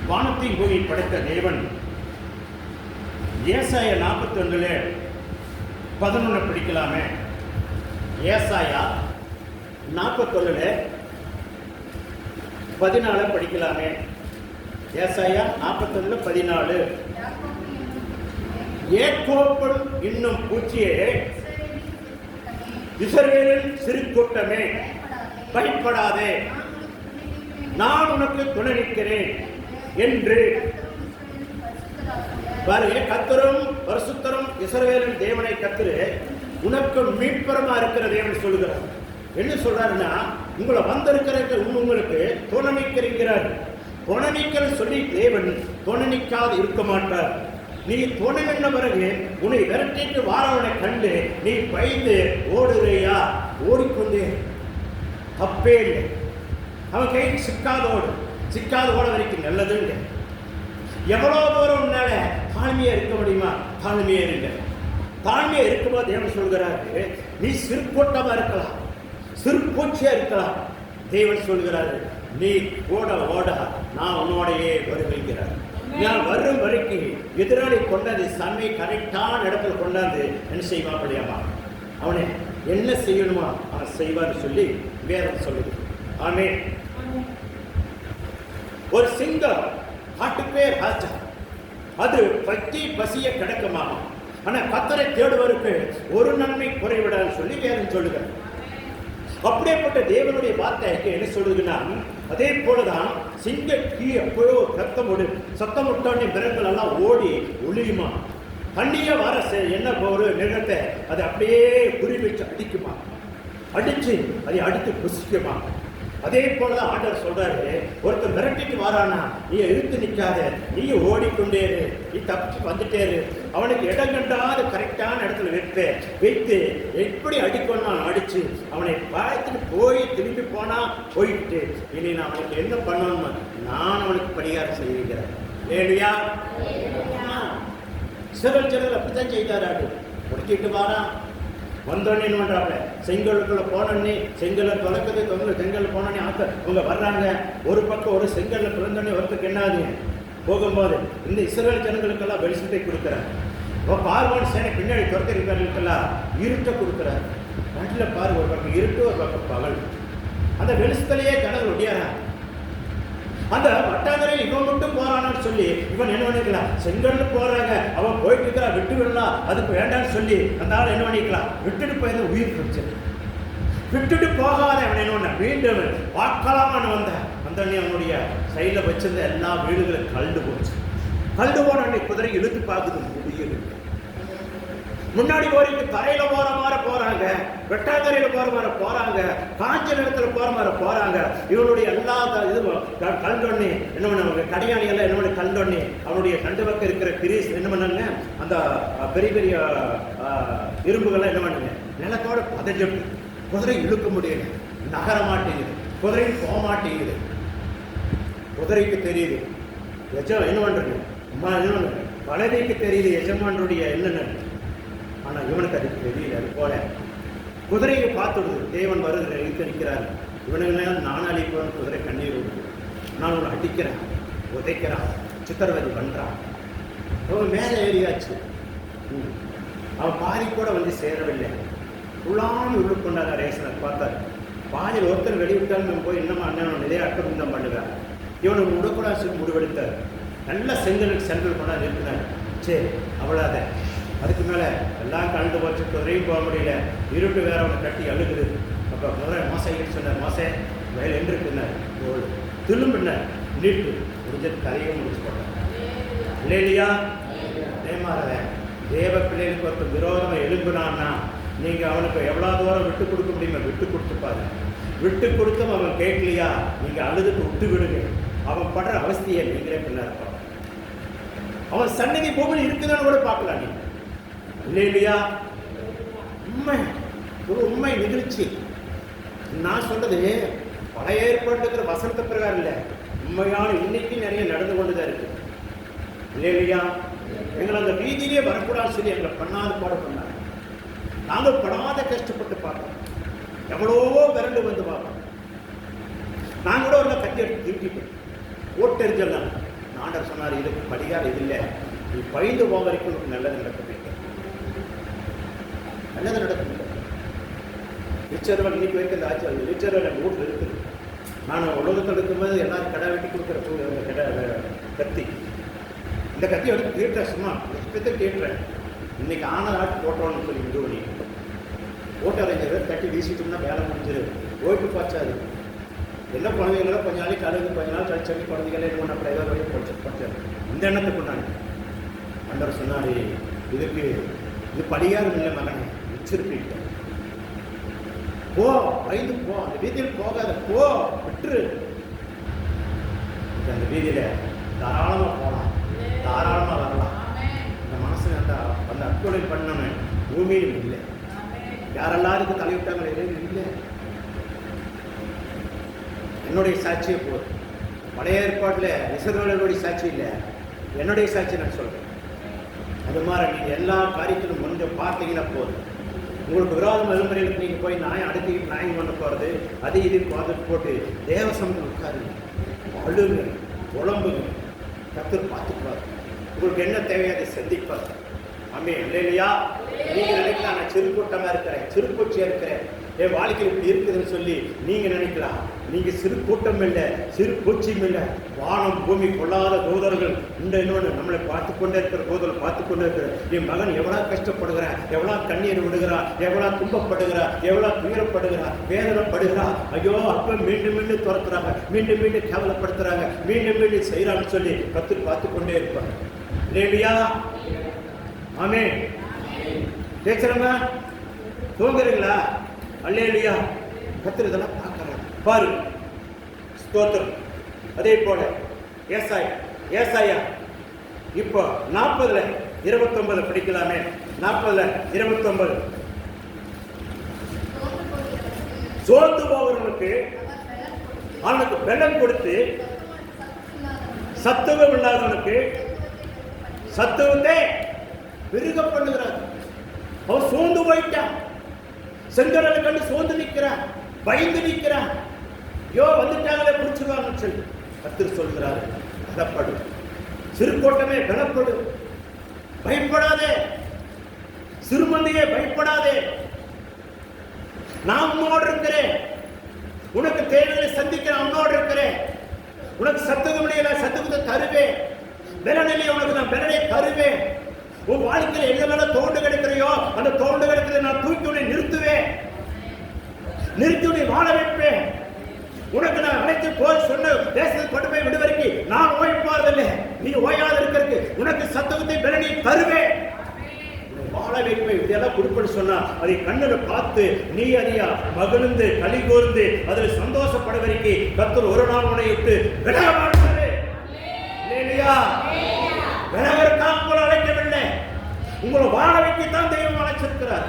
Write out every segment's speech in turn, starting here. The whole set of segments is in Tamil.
வானத்தையும் பூமி படைத்த தேவன் ஏசாயா 41:11 படிக்கலாமே. ஏசாயா 41:14 படிக்கலாமே. ஏசாயா 41:14 ஏகோப்பன் இன்னும் பூச்சியே, இஸ்ரவேலின் சிறு கூட்டமே, பயப்படாதே, நான் உனக்கு துணை நிற்கிறேன் என்று கர்த்தரும் பரிசுத்தரும் இஸ்ரவேலின் தேவனை கர்த்தரு உனக்கு மீட்பரமா இருக்கிற தேவன் சொல்லுகிறார். என்ன சொல்றாருன்னா, உங்களை வந்திருக்கிற உங்களுக்கு துணை நிற்கிறார். துணை நிற்கிற சொல்லி தேவன் துணை நிற்காது இருக்க மாட்டார். நீ துணை நின்ற பிறகு உன்னை விரட்டிட்டு வாரவனை கண்டு நீ பயந்து ஓடுறியா? ஓடிக்கொண்டே தப்பே இல்லை. அவன் கைக்கு சிக்காத ஓட வரைக்கும் நல்லதுங்க. எவ்வளோ தூரம் உன்னால தாழ்மையா இருக்க முடியுமா? தாழ்மையா இருங்க. தாழ்மையா இருக்கும்போது தேவன் சொல்கிறாரு, நீ சிறுகூட்டமா இருக்கலாம், சிறுபூச்சியா இருக்கலாம். தேவன் சொல்கிறாரு, நீ ஓட நான் உன்னோடையே வருகிறார். நான் வரும் வரைக்கும் எதிராளி கொண்டாந்து சமை கரெக்டான இடத்துல கொண்டாந்து என்ன செய்வா முடியாமா? அவனை என்ன செய்யணுமா அவன் செய்வான்னு சொல்லி வேதம் சொல்லுது. ஆமென். ஒரு சிங்கம் காட்டுக்கே ராஜா, அது பசிய கிடக்குமா, ஆனா கர்த்தரை தேடுவருக்கு ஒரு நன்மை குறைவிடான்னு சொல்லி வேதம் சொல்லுங்க. அப்படியேப்பட்ட தேவனுடைய வார்த்தைக்கு என்ன சொல்லுதுன்னா, அதே போலதான் சிங்க எப்போ சத்தம் விட்டோன்னே மிருகங்கள் எல்லாம் ஓடி ஒளியுமா, தண்ணிய வர என்ன ஒரு மிருகத்தை அதை அப்படியே குறி வச்சு அடிக்குமா, அடிச்சு அதை அடித்து புசிக்குமா. அதே போலதான் ஆண்டவர் சொல்றாரு, ஒருத்தர் மிரட்டிட்டு வாரானா நீ இழுத்து நிற்காத, நீ ஓடிக்கொண்டேரு, நீ தப்பிச்சு வந்துட்டேரு. அவனுக்கு இடம் கண்டாத கரெக்டான இடத்துல வைத்து எப்படி அடிக்கணும் அடிச்சு அவனை பார்த்துட்டு போய் திரும்பி போனா போயிட்டு, இனி நான் அவனுக்கு என்ன பண்ணணுமா நான் அவனுக்கு பரிகாரம் செய்திருக்கிறேன். இல்லையா? சிறல் அப்படித்தான் செய்தாரு. முடிச்சுட்டு வாரான், வந்தோடனே என்ன பண்றாங்க, செங்கலுக்குள்ள போனோடனே செங்கலை தொலைக்கது செங்கல் போனோடனே அவங்க வர்றாங்க. ஒரு பக்கம் ஒரு செங்கல்ல பிறந்தோடனே ஒருத்தருக்கு என்ன ஆகுது, போகும்போது இந்த இஸ்ரவேல் ஜனங்களுக்கெல்லாம் வெளிச்சத்தை கொடுக்குறாரு. பார்வோன் சேனை பின்னாடி துரத்திருக்கிறவங்களுக்கெல்லாம் இருட்டை கொடுக்குறாரு. நாட்டில் பாரு, ஒரு பக்கம் இருட்டு ஒரு பக்கம் பகல். அந்த வெளிச்சத்திலேயே கடல் ஒடியாரான். அந்த வட்டாந்தரையில் இவன் மட்டும் போறான்னு சொல்லி இவன் என்ன பண்ணிக்கலாம், செங்கல்ல போறாங்க, அவன் போயிட்டு இருக்கிறா, விட்டு விடலாம், அதுக்கு வேண்டான்னு சொல்லி அந்த ஆள் என்ன பண்ணிக்கலாம், விட்டுட்டு போயிருந்த உயிர் பிடிச்சது. விட்டுட்டு போகாத அவன் என்ன பண்ண மீண்டும் பார்க்கலாமான்னு வந்தோடனே அவனுடைய சைடில் வச்சிருந்த எல்லா வீடுகளும் கல்டு போச்சு. கல்டு போன குதிரை இழுத்து பார்க்குது, முடியல. முன்னாடி போறீங்க தரையில போற மாதிரி போறாங்க, வெட்டாந்தரையில போற மாதிரி போறாங்க, காஞ்ச நிலத்துல போற மாதிரி போறாங்க. இவனுடைய எல்லா இது கல்டொன்னி என்ன பண்ணுவாங்க, கடியாணி எல்லாம் என்ன பண்ணி கல்டொன்னி அவனுடைய கண்டு பக்கம் இருக்கிற கிரீஸ் என்ன பண்ணாங்க, அந்த பெரிய பெரிய இரும்புகள்லாம் என்ன பண்ணுங்க நிலத்தோட பதஞ்சம். குதிரை இழுக்க முடியல, நகர மாட்டேங்குது, குதிரை போக மாட்டேங்குது. குதிரைக்கு தெரியுது என்ன பண்றது, வலதைக்கு தெரியுது எஜமானுடைய என்னென்ன, ஆனா இவனுக்கு அதுக்கு தெரியல. அது போல குதிரையை பார்த்துடுது, தேவன் வருகிற இழுத்து நிற்கிறாரு. இவனுக்கு நான் அழிப்பவன் குதிரை கண்ணீர் விடுது, நான் உன்னை அடிக்கிறேன், உதைக்கிறான், சித்திரவதை பண்றான். அவன் மேலே ஏறியாச்சு, அவன் பாதி கூட வந்து சேரவில்லை. உள்ளாமல் உள்ள கொண்டாட ரேசனை பார்த்தாரு. பாதியில் ஒருத்தர் வெளிவிட்டாலும் போய் என்னமா அண்ணன் நிறைய அக்கபந்தம் பண்ணுறார். இவனுக்கு உடக்கூடாது முடிவெடுத்தார். நல்ல செங்கலுக்கு செங்கல் கொண்டாந்து இருக்கிறார். சரி அவ்வளோத, அதுக்கு மேலே எல்லாம் கலந்து போச்சு, குதிரையும் போக முடியல, இருட்டு வேற அவனை கட்டி அழுகுது. அப்போ முதல்ல மோசைன்னு சொன்னார், மோசை வயல் என்று பின்னார் திரும்பினார், நீட்டு முடிஞ்சது கதையும் முடிச்சு போட்டார். இல்லையா? நேமாறத தேவ பிள்ளைகளுக்கு ஒருத்தர் விரோதமாக எழும்பினான்னா நீங்கள் அவனுக்கு எவ்வளோ தூரம் விட்டு கொடுக்க முடியுமா விட்டு கொடுத்துப்பாரு. விட்டு கொடுத்தும் அவன் கேட்கலையா, நீங்கள் அழுதுக்கு விட்டு விடுங்க. அவன் படுற அவஸ்தையை நீங்களே பின்னார் இருப்பான். அவன் சன்னதி பூமியில் இருக்குதான்னு கூட பார்க்கலாம் நீங்க. இல்லையா? உண்மை, ஒரு உண்மை நிகழ்ச்சி. நான் சொல்றது பழைய ஏற்பாட்டுக்கிற வசனத்தை பிரகாரம் இல்லை, உண்மையான இன்னைக்கு நிறைய நடந்து கொண்டுதான் இருக்கு. இல்லையா? எங்களை அந்த வீதியிலே வரக்கூடாதுன்னு சொல்லி எங்களை பண்ணாத பாடு பண்ணாங்க. நாங்கள் படாத கஷ்டப்பட்டு பார்ப்போம், எவ்வளவோ விரண்டு வந்து பார்ப்போம். நான் கூட ஒரு கத்தி எடுத்து திருப்பிட்டேன், ஓட்டெரிஞ்சலாம் ஆண்டவர் சொன்னார், இதுக்கு படிகாரம் இது இல்லை, நீ பயந்து போக வரைக்கும் உனக்கு நல்லது நடக்கும், நல்லது நடக்கும். ரிச்சர்வல் இன்னைக்கு வரைக்கும் இந்த ஆட்சி ரிச்சர்வல் எங்கள் வீட்டில் இருக்குது. நான் உலகத்தில் இருக்கும்போது எல்லாரும் கடை வெட்டி கொடுக்குற கடை கத்தி, இந்த கத்தி எடுத்து தீட்டுறேன், சும்மா தீட்டுறேன். இன்னைக்கு ஆன ஆட்டு போட்டோன்னு சொல்லி இது பண்ணி ஓட்டு அரைஞ்சது தட்டி வீசிட்டோம்னா வேலை முடிஞ்சிரு. ஓட்டு பாய்ச்சாது. என்ன குழந்தைங்களோ கொஞ்ச நாளைக்கு கழுகு, கொஞ்ச நாள் கழிச்சு குழந்தைங்களே என்ன பண்ண ஏதோ வரையும் படிச்சாரு. இந்த எண்ணத்தை கொண்டாங்க. ஆண்டவர் சொன்னார், இதுக்கு இது படிகாரம் இல்லை மகனே, வச்சிருப்பீங்க, போ, பயந்து போ, அந்த வீதியில் போகாத, போ, விட்டுரு. அந்த வீதியில தாராளமா போகலாம், தாராளமா வரலாம். இந்த மனசு அந்த அற்கொலை பண்ணணும் பூமியில் இல்லை. யாரெல்லாம் இதுக்கு தலைவிட்டாங்களே இல்லை. என்னுடைய சாட்சியே போதும். பழைய ஏற்பாட்டில் இஸ்ரவேலருடைய சாட்சி இல்லை, என்னுடைய சாட்சி நான் சொல்றேன். அது மாதிரி நீங்கள் எல்லா காரியத்திலும் கொஞ்சம் பார்த்தீங்கன்னா போதும். உங்களுக்கு விரோத வழிமுறைகளுக்கு நீங்கள் போய் நாயம் அடுத்து நாயம் பண்ண போகிறது, அது இது பார்த்துட்டு போட்டு தேவசமத்தில் உட்காருங்க, அழுங்க, உழம்புங்க. கர்த்தர் பார்த்துக்குவார். உங்களுக்கு என்ன தேவையோ அதை சந்திப்பார். ஆமே இல்லையா? நீங்கள் நினைக்கலாம் நான் சிறுக்கூட்டமாக இருக்கிறேன், சிறுபூச்சியாக இருக்கிறேன், என் வாழ்க்கையில் இப்படி இருக்குதுன்னு சொல்லி நீங்கள் நினைக்கலாம். நீங்கள் சிறு கூட்டம் இல்லை, சிறு பூச்சியும் இல்லை. வானம் பூமி கொள்ளாத தூதர்கள் இந்த இன்னொன்று நம்மளை பார்த்து கொண்டே இருக்கிற தூதர்கள் பார்த்து கொண்டே இருக்கிற என் மகன் எவ்வளோ கஷ்டப்படுகிறான், எவ்வளோ கண்ணீர் விடுகிறான், எவ்வளோ துன்பப்படுகிறார், எவ்வளோ துயரப்படுகிறார், வேதனைப்படுகிறார். ஐயோ அப்போ மீண்டும் மீண்டும் துரத்துறாங்க, மீண்டும் மீண்டும் கேவலப்படுத்துறாங்க, மீண்டும் மீண்டும் செய்கிறான்னு சொல்லி கர்த்தர் பார்த்து கொண்டே இருப்பாங்க. இல்லையா? ஆமே கேட்குறவங்க தூங்குறீங்களா? அல்லேலூயா. கர்த்தர் இதெல்லாம் பார்க்கறாரு பாரு. ஸ்தோத்திரம். அதே போல ஏசாயா இப்போ 40:29 படிக்கலாமே. 40:29 சோர்ந்து போகிறவர்களுக்கு அவனுக்கு பலம் கொடுத்து, சத்துவம் இல்லாதவனுக்கு சத்துவத்தை பெருக பண்ணுகிறார். அவன் சோர்ந்து போயிட்டான், செங்கடலை கண்டு சோர்ந்து நிற்கிறான், பயந்து நிற்கிறான். யோ வந்துட்டாங்களே பிடிச்சிருவாங்கன்னு சொல்லி கர்த்தர் சொல்கிறார், பலப்படு, சிறுகோட்டமே பலப்படு, பயப்படாதே, சிறுமந்தையே பயப்படாதே, நான் உன்னோடு இருக்கிறேன், உனக்கு தேவையை சந்திக்க நான் உன்னோடு இருக்கிறேன், உனக்கு சத்துவம் சத்துவத்தை தருவேன், பலனிலே உனக்கு நான் பலனை தருவேன். உன் வாழ்க்கையில் எங்கெல்லாம் தோண்டு கிடைக்கிறையோ அந்த தோண்டு கிடைக்கிறத நான் தூக்கி உன்னை நிறுத்துவேன், நிறுத்தி உன்னை வாழ வைப்பேன். உனக்கு நான் அழைத்து போய் சொன்ன தேசத்தை கொண்டு போய் விடுவதற்கு நான் ஓய்ப்பாதில்லை, நீ ஓயாத இருக்கிறதுக்கு உனக்கு சத்துவத்தை பலனை தருவேன், வாழ வைப்பேன். இதெல்லாம் கொடுப்பேன்னு சொன்னா அதை கண்ணில் பார்த்து நீ அதியா மகிழ்ந்து களி கூர்ந்து அதில் சந்தோஷப்படுவதற்கு கர்த்தர் ஒரு நாள் உன்னை விட்டு விலக மாட்டாரு. இல்லையா? விலகற்காக உங்களை அழைக்கவில்லை, உங்களை வாழ வைக்கத்தான் தெய்வம் அழைச்சிருக்கிறார்.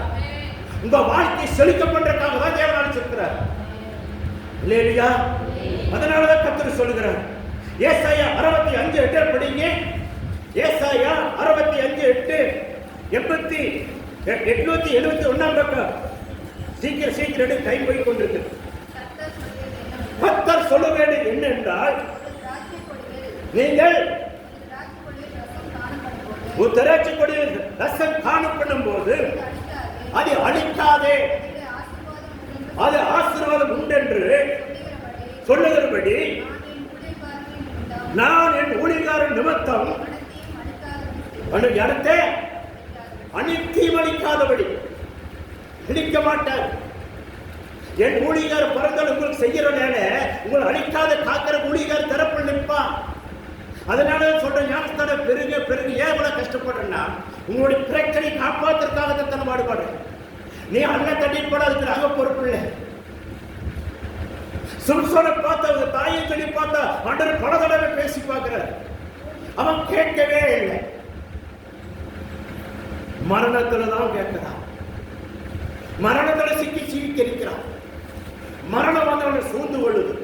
உங்க வாழ்க்கை செழிக்க பண்றதுக்காக தான் தேவன் அழைச்சிருக்கிறார். இல்லையா? அதனாலதான் கர்த்தர் சொல்லுகிறார். ஏசாயா 65:8 படிங்க. ஏசாயா 65:8 871 பக்கம். சீக்கிரம் டைம் போய் கொண்டிருக்கு. கர்த்தர் சொல்ல வேண்டியது என்னென்றால், நீங்கள் திராட்சை கொடியில் ரசம் காணப்படும் போது அதை அழிக்காதே, அது ஆசீர்வாதம் உண்டென்று சொல்லுகிறபடி நான் என் ஊழியக்காரன் நிமித்தம் இடத்தை அனைத்தையும் அழிக்காதபடி அழிக்க மாட்டார். என் ஊழியக்காரர் பிறந்தால் உங்களுக்கு செய்யற வேலை உங்களை அழிக்காத காக்கிற ஊழியக்காரர் தரப்பில் நிற்பான். அதனால சொல்ற ஞானஸ்தான பெருக ஏன் இவ்வளவு கஷ்டப்படுறேன்னா உங்களுடைய பிரச்சனை காப்பாற்றுறதுக்காக தன்னை பாடுபாடு. நீ அண்ணன் தட்டிட்டு போட அதுக்கு நாங்க பொறுப்பு இல்லை. சிம்சோனை பார்த்த அவங்க தாயை தள்ளி பார்த்தா அண்டர் பல தடவை பேசி பார்க்கிறார், அவன் கேட்கவே இல்லை. மரணத்துல தான் கேட்கிறான், மரணத்துல சிக்கிக்கிறான். மரணம் வந்தவனை சூழ்ந்து கொள்ளுது.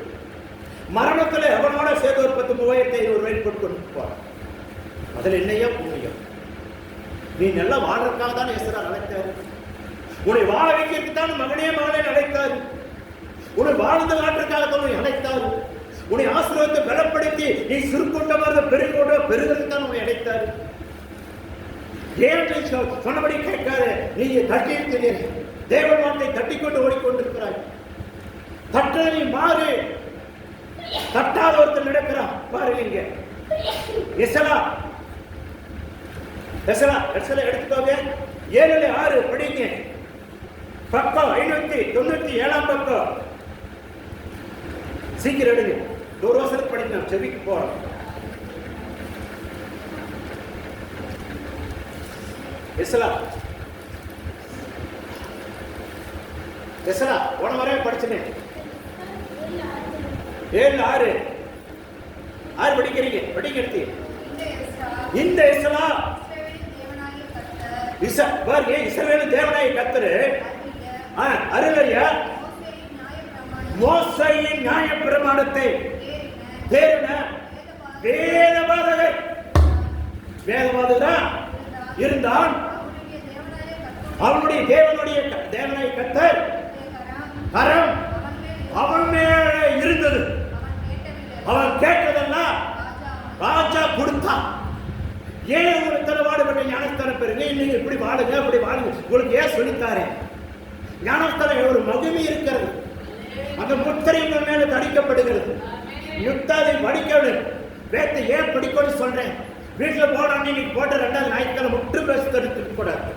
மரணத்துல எவனோட சேர்த்து ஒரு 10,3500 போட்டு கொண்டு போற. அதுல என்னையா புண்ணியம்? நீ நல்லா வாழ்றதுக்காக தான் ஏசுறார் அழைத்தாரு. உன்னை வாழ வைக்கிறதுக்கு தான் மகனே அழைத்தாரு. உன்னை வாழ்ந்து காட்டுறதுக்காக தான் உன்னை அழைத்தாரு. உன்னை ஆசீர்வாதத்தை பலப்படுத்தி நீ சுருக்கொண்டமாக பெருங்கொண்ட பெருகிறதுதான் உன்னை அடைத்தாரு. ஏன் சொன்னபடி கேட்காத, நீ தட்டியும் தெரியாது, தேவன் வார்த்தை தட்டிக்கொண்டு ஓடிக்கொண்டிருக்கிறாய். தட்ட நீ மாறு. தட்டாத ஒருத்தர் நடக்கிறான் பாருங்க. இங்க எசலா எடுத்துக்கோங்க. 7:6 படிங்க. பக்கம் 597 பக்கம். சீக்கிரம் எடுங்க. ஒரு வருஷத்துக்கு படிக்கணும். செவிக்கு போறோம். எசலா போன வரைய படிச்சுனேன். 7:6 படிக்கிறீங்க. படிக்க எடுத்து இந்த எசலா இஸ்ரவேலின் தேவனாகிய கர்த்தர் அருளறியா மோசேயின் நியாயப்பிரமாணத்தை தேறின வேதபாதகர் இருந்தான். அவனுடைய தேவனாகிய கர்த்தர் கரம் அவன் மேல இருந்தது. அவன் கேட்டதெல்லாம் ராஜா கொடுத்தான். ஏன் உங்களுக்கு தரவாடுபட்ட ஞானஸ்தானம் பெறுங்க, நீங்க இப்படி வாடுங்க அப்படி வாடுங்க, உங்களுக்கு ஏன் சொல்லித்தாரு? ஞானஸ்தானம் ஒரு மகிமை இருக்கிறது. அந்த முத்திரை உங்கள் மேல தடிக்கப்படுகிறது. முத்தாதை படிக்கணும். வேத்தை ஏன் படிக்கணும்னு சொல்றேன். வீட்டில் போனா நீங்க போட்ட 2வது ஞாயிற்றுக்கிழமை முற்று பேச தடுத்து கூடாது.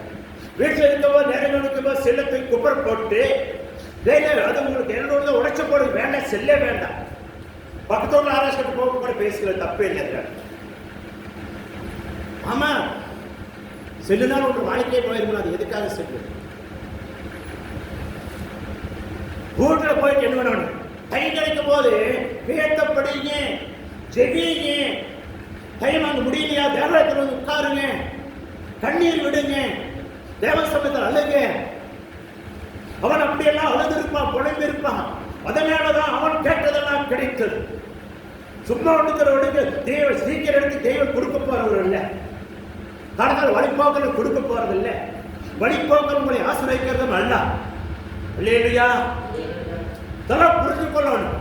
வீட்டில் இருக்கவோ நேரம் இருக்கவோ செல்லத்தை குப்பரை போட்டு அது உங்களுக்கு என்னோட உடைச்ச போட வேண்டாம், செல்ல வேண்டாம். பக்கத்தோட ஆராய்ச்சிட்டு போக கூட பேசுகிற தப்பே இல்லை. ஆமா, செல்லுனாலும் ஒரு வாழ்க்கையே போயிருக்கணும். அது எதுக்காக செல்லு? வீட்டில் போயிட்டு என்ன பண்ணணும்? டைம் கிடைக்கும் போது பேத்தப்படுங்க, ஜெபிங்க. டைம் அங்க முடியலையா, தேவாலயத்தில் வந்து உட்காருங்க, கண்ணீர் விடுங்க, தேவ சமயத்தில் அழுங்க. அவன் அப்படியெல்லாம் அழுது இருப்பான், புலம்பி இருப்பான். அதனாலதான் அவன் கேட்டதெல்லாம் கிடைத்தது. சும்மா ஒடுக்கிறவனுக்கு தேவ சீக்கிரம் எடுத்து தெய்வம் கொடுக்க போறவர் இல்லை. கடந்தால் வழிபோக்கல் கொடுக்க போறது இல்லை. வழிபோக்கல் உங்களை ஆசிரியக்கிறதும் அல்ல. இல்லையா? இதெல்லாம் புரிஞ்சு கொள்ளணும்.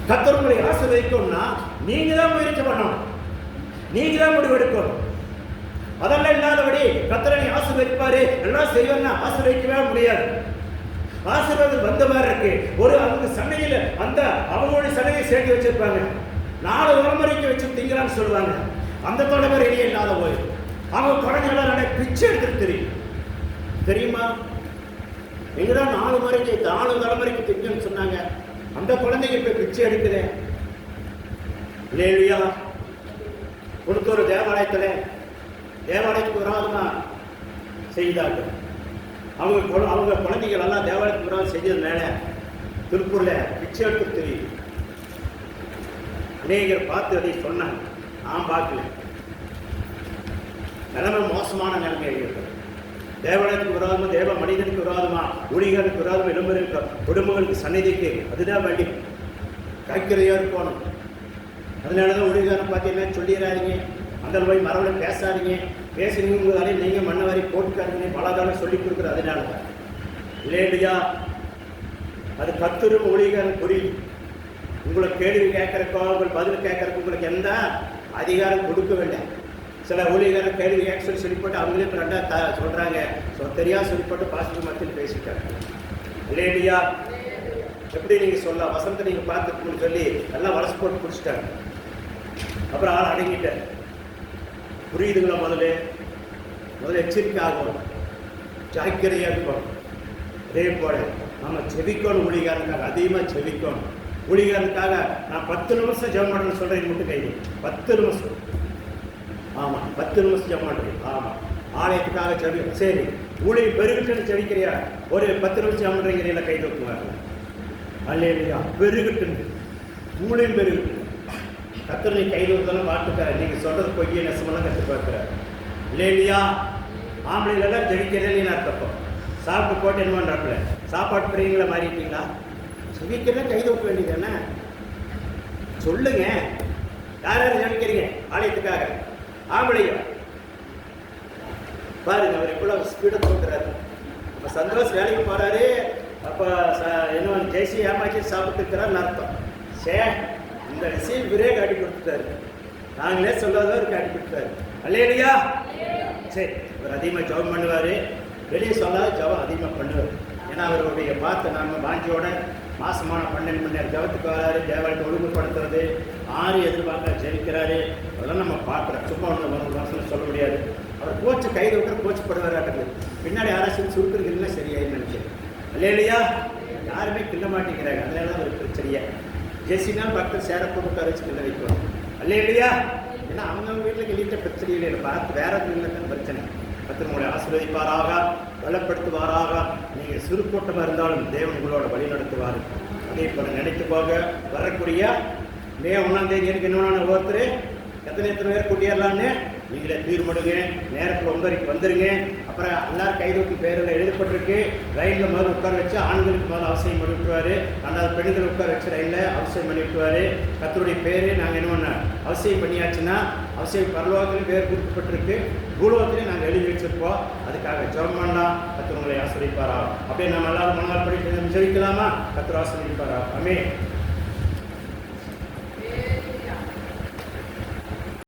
கர்த்தர் உங்களை ஆசிரியக்கணும்னா நீங்க தான் முயற்சி பண்ணணும், நீங்க தான் முடிவெடுக்கணும். அதெல்லாம் இல்லாதபடி கர்த்தரை ஆசீர்வதிப்பாரு எல்லாம் செய்வா ஆசீர்வதிக்கவே முடியாது. ஆசீர்வாதம் வந்த மாதிரி இருக்கு. ஒரு அவங்க சண்டையில அந்த அவங்களுடைய சண்டையை சேர்த்து வச்சிருப்பாங்க. 4 தலைமுறைக்கு வச்சு திங்கலான்னு சொல்லுவாங்க. அந்த தலைமுறையிலேயே இல்லாத போய் அவங்க குழந்தைகளை பிச்சை எடுத்துட்டு தெரியுமா? நீங்கதான் 4 தலைமுறைக்கு திங்கன்னு சொன்னாங்க. அந்த குழந்தைங்க இப்ப பிச்சை எடுக்குது. இல்லையா? கொடுத்தொரு தேவாலயத்துக்கு விரோதமா செய்தார்கள். அவங்க குழந்தைகள் எல்லாம் தேவாலயத்துக்கு விரோதம் செஞ்சதுனால திருப்பூர்ல பிச்சை எடுத்து தெரியும். அநேகர் பார்த்து அதை சொன்னாங்க. நான் பார்க்கல. நிலைமை மோசமான நிலைமை இருக்கிறது. தேவாலயத்துக்கு விரோதமா, தேவ மனிதனுக்கு விரோதமா, ஊழியர்களுக்கு விரோதமா எழும்புகிற குடும்பங்களுக்கு சந்நிதிக்கு அதுதான் வேண்டி கைக்கிறையா இருக்கணும். அதனாலதான் ஊழியர்காரன் பார்த்தீங்கன்னா சொல்லிடாதீங்க, அந்த போய் மரபுல பேசாதீங்க, பேசுறீங்களாலே நீங்க மண்ணை வாரி போட்டுக்காதீங்க, பல காலம் சொல்லி கொடுக்குறது. அதனால இல்லையா? அது கர்த்தரும் ஊழியர்காரன் புரியுது. உங்களை கேள்வி கேட்கறக்கோ உங்கள் பதில் கேட்கறக்கு உங்களுக்கு எந்த அதிகாரம் கொடுக்க வேண்டாம். சில ஊழியர்காரன் கேள்வி கேட்க சொல்லி போட்டு அவங்களே இப்போ 2 சொல்றாங்க, தெரியா சொல்லி போட்டு பாசிட்டிவ் மத்தியில் பேசிட்டாங்க. இல்லையா? எப்படி நீங்க சொல்லலாம்? வசனத்தை நீங்க பார்த்துக்கணும்னு சொல்லி எல்லாம் வளசு போட்டு பிடிச்சிட்டாங்க. அப்புறம் ஆள் அடங்கிட்டார். புரியுதுங்களா? முதல்ல எச்சரிக்கை ஆகணும், ஜாக்கிரதையா இருக்கணும். அதே போல நம்ம செபிக்கணும். ஊழியர்காரனுக்காக அதிகமாக செபிக்கணும். ஊழியர்காரனுக்காக நான் 10 நிமிஷம் ஜெபம் பண்ணணும்னு சொல்றேன். மட்டும் கை 10 நிமிஷம். ஆமா, 10 நிமிஷம் ஜெபம் பண்ணுறேன். ஆமா, ஆலயத்துக்காக செவி. சரி, ஊழியர் பெருகிட்டுன்னு செபிக்கிறியா? ஒரு 10 நிமிஷம் ஜெபம் பண்ணுறீங்க, கை தூக்குவாங்க. அல்லையா? பெருகிட்டுன்னு ஊழியம் பெருகிட்டு கர்த்தர் நீ கை தூக்கெல்லாம் பார்த்துக்காரு. நீங்க சொல்றது பொய்ய நெசமெல்லாம் கற்று பார்க்கிறார். இல்லையா? ஆம்பளைகளெல்லாம் ஜெபிக்கிறதே நான் தப்போம். சாப்பிட்டு போட்டு என்ன பண்ணுறாப்புல சாப்பாட்டு பிரிவுகளை மாறிட்டீங்களா? ஜெபிக்கிறதா கை தூக்க வேண்டியது என்ன? சொல்லுங்க, யார் யார் ஜெபிக்கிறீங்க ஆலயத்துக்காக? ஆம்பளைங்க பாருங்க, அவர் எவ்வளவு ஸ்பீடை தோக்குறாரு. நம்ம சந்தோஷம் வேலைக்கு போறாரு, அப்போ என்ன ஜெய்சி ஏமாச்சி சாப்பிட்டுருக்கிறான்னு அர்த்தம். சே, இந்த விஷயம் இவரே காட்டி கொடுத்துட்டாரு, நாங்களே சொல்லாதவர் காட்டி கொடுத்தாரு. அல்லேலூயா. சரி, இவர் அதிகமாக ஜெபம் பண்ணுவார், வெளியே சொல்லாத ஜெபம் அதிகமாக பண்ணுவார். ஏன்னா அவருடைய பார்த்து நம்ம வாஞ்சியோட மாசமான 12 மணி நேரம் ஜெபத்துக்கு வராரு, தேவாலயத்தை ஒழுங்குபடுத்துறது, 6 எதிர்பார்க்க ஜெயிக்கிறாரு. அதெல்லாம் நம்ம பார்க்குறோம். சும்மா ஒன்று ஒரு வருஷம் சொல்ல முடியாது. அவர் கோச்சு கைது விட்டு கோச்சு படுவாராட்டது, பின்னாடி யாராச்சும் சுருக்குறதுலாம் சரியாயின்னு நினைக்கிறேன். அல்லேலூயா. யாருமே கிள்ள மாட்டேங்கிறாங்க, அதனால தான் ஒரு பிரச்சனையா. ஜெசினால் பக்தர் சேரப்போட்டு உட்கார வச்சு கிள்ள வைக்கிறோம். அல்லேலூயா. ஏன்னா அவங்க வீட்டில் கிள்ளிட்ட பிரச்சனை இல்லை, பார்த்து வேற தான் பிரச்சனை. கர்த்தர் உங்களை ஆசீர்வதிப்பாராக, பலப்படுத்துவாராக. நீங்கள் சிறு கூட்டமாக இருந்தாலும் தேவன் உங்களோட வழி நடத்துவார். அதே போல நினைத்து போக வரக்கூடிய மே 1ஆம் தேதி எனக்கு என்னென்ன ஒவ்வொருத்தர் எத்தனை பேர் கூட்டிடலான்னு நீங்களே தீர்மானிங்க. நேரத்தில் 9:30 வந்துருங்க. அப்புறம் எல்லாரும் கைதூக்கி பேரில் எழுதப்பட்டிருக்கு. ரயிலில் முதல்ல உட்கார வச்சு ஆண்களுக்கு முதல்ல அவசியம் பண்ணி விட்டுருவார், 2வது பெண்கள் உட்கார வச்சு ரயிலில் அவசியம் பண்ணி விட்டுருவார். கர்த்தருடைய பேர் நாங்கள் என்ன பண்ண அவசியம் பண்ணியாச்சுன்னா, அவசியம் பரலோகத்திலையும் பேர் குறிப்பிட்டிருக்கு, பூலோகத்திலையும் நாங்கள் எழுதி வச்சிருப்போம். அதுக்காக ஜெபம் பண்ணலாம். கர்த்தர் உங்களை ஆசீர்வதிப்பாரா. அப்படியே நம்ம எல்லாரும் மனதால் படிக்க ஜெபிக்கலாமா? கர்த்தர் ஆசீர்வதிப்பாரா. ஆமென்.